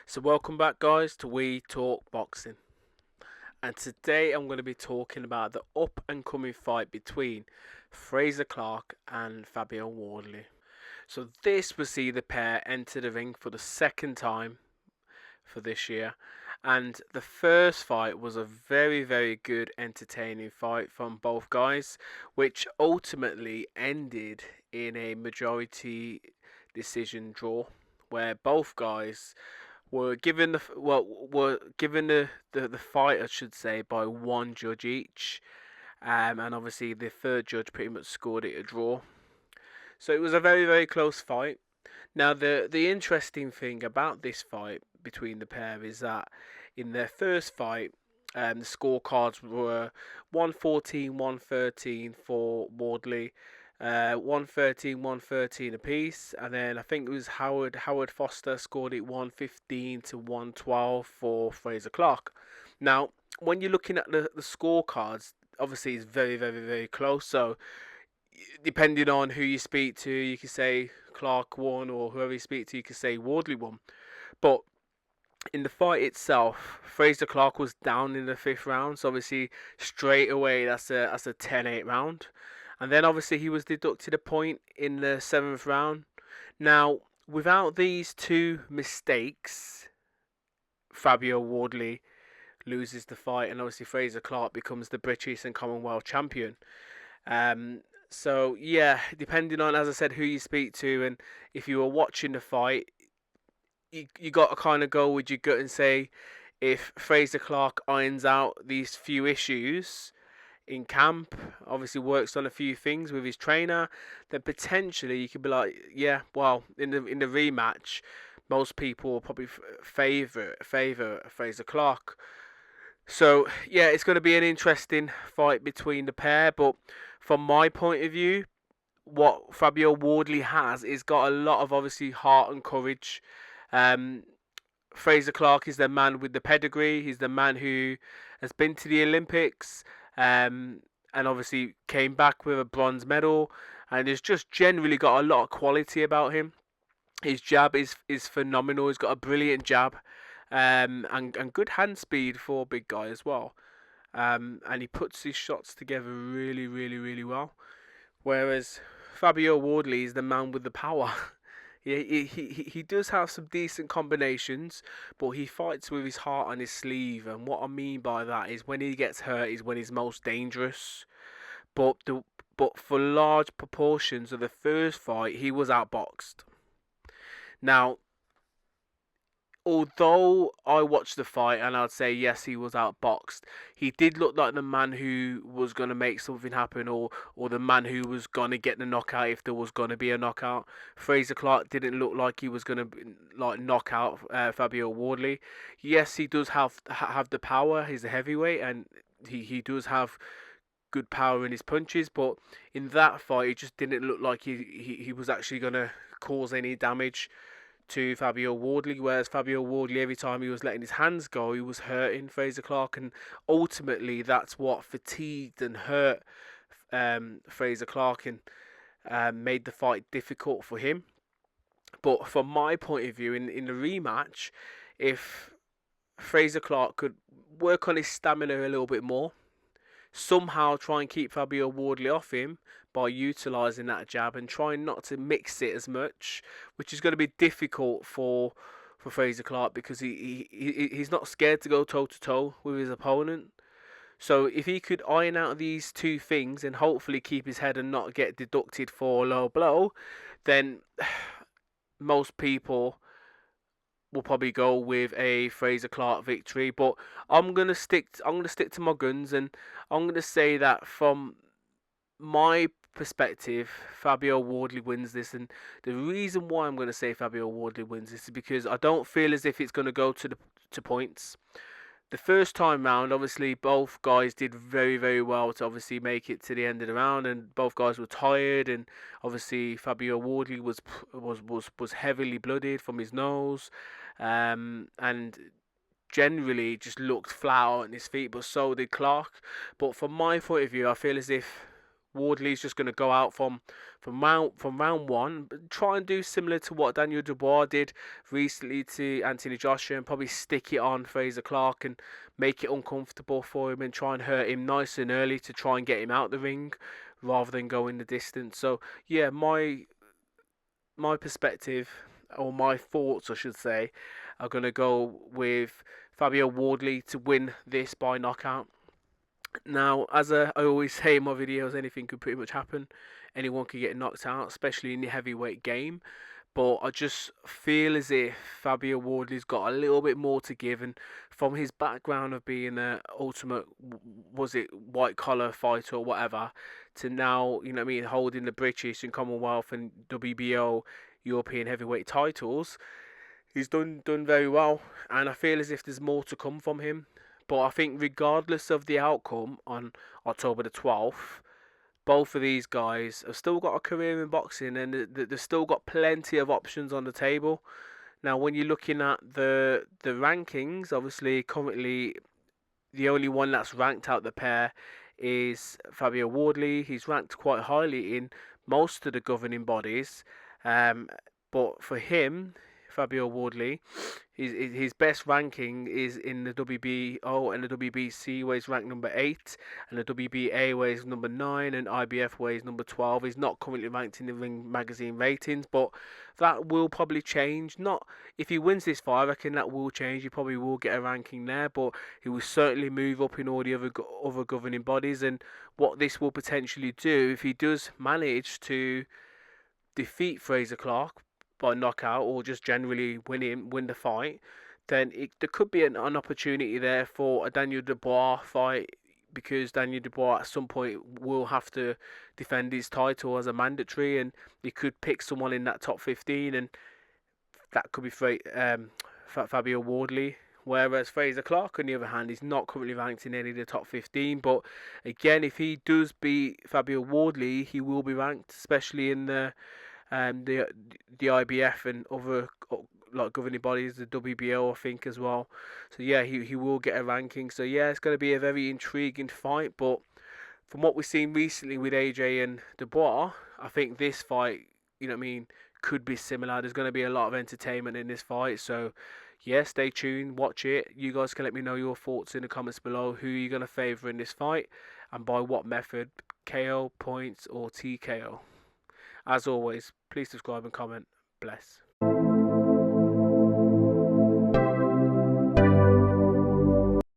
So welcome back guys to We Talk Boxing. And today I'm going to be talking about the up and coming fight between Frazer Clarke and Fabio Wardley. So this will see the pair enter the ring for the second time for this year. And the first fight was a very good entertaining fight from both guys, which ultimately ended in a majority decision draw where both guys were given the fight, I should say, by one judge each, and obviously the third judge pretty much scored it a draw. So it was a very close fight. Now the interesting thing about this fight between the pair is that in their first fight, the scorecards were 114, 113 for Wardley, 113, 113 apiece, and then I think it was Howard Foster scored it 115 to 112 for Frazer Clarke. Now, when you're looking at the scorecards, obviously it's very close. So depending on who you speak to, you can say Clarke won, or whoever you speak to, you can say Wardley won. But in the fight itself, Frazer Clarke was down in the fifth round, so obviously straight away that's a 10-8 round. And then obviously he was deducted a point in the seventh round. Now, without these two mistakes, Fabio Wardley loses the fight, and obviously Frazer Clarke becomes the British and Commonwealth champion. Um, so yeah, depending on, as I said, who you speak to, and if you were watching the fight, you got to kind of go with your gut and say, if Frazer Clarke irons out these few issues in camp, obviously works on a few things with his trainer, then potentially you could be like, yeah, well, in the rematch, most people will probably favour Frazer Clarke. So yeah, it's going to be an interesting fight between the pair. But from my point of view, what Fabio Wardley has is got a lot of obviously heart and courage. Um, Frazer Clarke is the man with the pedigree. He's the man who has been to the Olympics, and obviously came back with a bronze medal, and has just generally got a lot of quality about him. His jab is phenomenal. He's got a brilliant jab, and good hand speed for a big guy as well. And he puts his shots together really well. Whereas Fabio Wardley is the man with the power. He does have some decent combinations, but he fights with his heart on his sleeve. And what I mean by that is when he gets hurt is when he's most dangerous. But for large proportions of the first fight, he was outboxed. Now, although I watched the fight and I'd say yes, he was outboxed, he did look like the man who was going to make something happen, or the man who was going to get the knockout if there was going to be a knockout. Frazer Clarke didn't look like he was going to like knock out Fabio Wardley. Yes, he does have the power. He's a heavyweight, and he does have good power in his punches, but in that fight, it just didn't look like he was actually going to cause any damage to Fabio Wardley, whereas Fabio Wardley, every time he was letting his hands go, he was hurting Frazer Clarke, and ultimately that's what fatigued and hurt Frazer Clarke, and made the fight difficult for him. But from my point of view, in the rematch, if Frazer Clarke could work on his stamina a little bit more, somehow try and keep Fabio Wardley off him by utilising that jab and trying not to mix it as much, which is going to be difficult for Frazer Clarke because he's not scared to go toe to toe with his opponent. So if he could iron out these two things and hopefully keep his head and not get deducted for a low blow, then most people will probably go with a Frazer Clarke victory. But I'm gonna stick to my guns, and I'm gonna say that from my perspective, Fabio Wardley wins this. And the reason why I'm gonna say Fabio Wardley wins this is because I don't feel as if it's gonna go to points. The first time round, obviously, both guys did very well to obviously make it to the end of the round, and both guys were tired. And obviously, Fabio Wardley was heavily blooded from his nose, and generally just looked flat out on his feet. But so did Clarke. But from my point of view, I feel as if Wardley's just going to go out from round one, try and do similar to what Daniel Dubois did recently to Anthony Joshua, and probably stick it on Frazer Clarke and make it uncomfortable for him and try and hurt him nice and early to try and get him out the ring rather than going the distance. So yeah, my perspective, or my thoughts I should say, are going to go with Fabio Wardley to win this by knockout. Now, as I always say in my videos, anything could pretty much happen. Anyone could get knocked out, especially in the heavyweight game. But I just feel as if Fabio Wardley's got a little bit more to give, and from his background of being a ultimate, was it white collar fighter or whatever, to now, you know what I mean, holding the British and Commonwealth and WBO European heavyweight titles, he's done very well, and I feel as if there's more to come from him. But I think regardless of the outcome on October the 12th, both of these guys have still got a career in boxing, and they've still got plenty of options on the table. Now, when you're looking at the rankings, obviously currently the only one that's ranked out the pair is Fabio Wardley. He's ranked quite highly in most of the governing bodies, um, but for him, Fabio Wardley, his best ranking is in the WBO and the WBC, where he's ranked number 8, and the WBA, where he's number 9, and IBF, where he's number 12. He's not currently ranked in the Ring Magazine ratings, but that will probably change. Not if he wins this fight, I reckon that will change. He probably will get a ranking there, but he will certainly move up in all the other governing bodies. And what this will potentially do, if he does manage to defeat Frazer Clarke by knockout, or just generally win the fight, then there could be an opportunity there for a Daniel Dubois fight, because Daniel Dubois at some point will have to defend his title as a mandatory, and he could pick someone in that top 15, and that could be Fabio Wardley. Whereas Frazer Clarke, on the other hand, is not currently ranked in any of the top 15. But again, if he does beat Fabio Wardley, he will be ranked, especially in the IBF and other like governing bodies, the WBO, I think, as well. So yeah, he will get a ranking. So yeah, it's going to be a very intriguing fight. But from what we've seen recently with AJ and Dubois, I think this fight, you know what I mean, could be similar. There's going to be a lot of entertainment in this fight. So yeah, stay tuned, watch it. You guys can let me know your thoughts in the comments below. Who are you going to favour in this fight, and by what method? KO, points, or TKO? As always, please subscribe and comment. Bless.